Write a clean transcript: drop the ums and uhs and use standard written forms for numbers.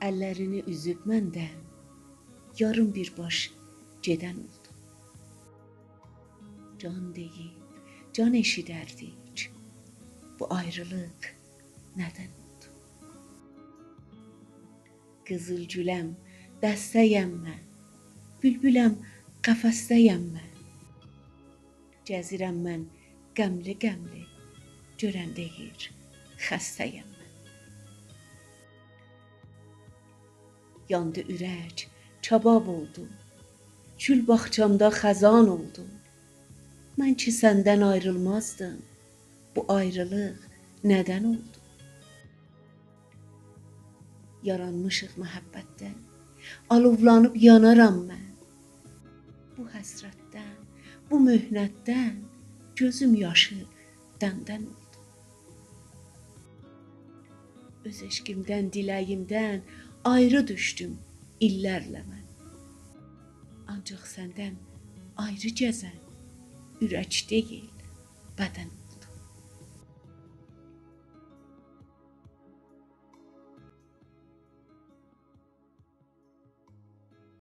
əllərini üzüb məndən, yarım bir baş gedən oldu. Can deyib, can eşidərdik, bu ayrılıq nədən oldu? Qızıl güləm, dəstəyəm mən, bülbüləm, qəfəsdəyəm mən. Gəzirəm mən qəmli-qəmli, görən deyir, xəstəyəm mən. Yandı ürək, kabab oldu, gül bağçamda xəzan oldu. Mən ki səndən ayrılmazdım, bu ayrılıq nədən oldu? Yaranmışıq məhəbbətdən, alovlanıb yanaram mən. Bu həsrətdən, bu möhnətdən, gözüm yaşı dəmdən oldu. Öz eşqimdən, diləyimdən ayrı düşdüm illərlə mən. Ancaq səndən ayrı gəzən ürək deyil, bədən.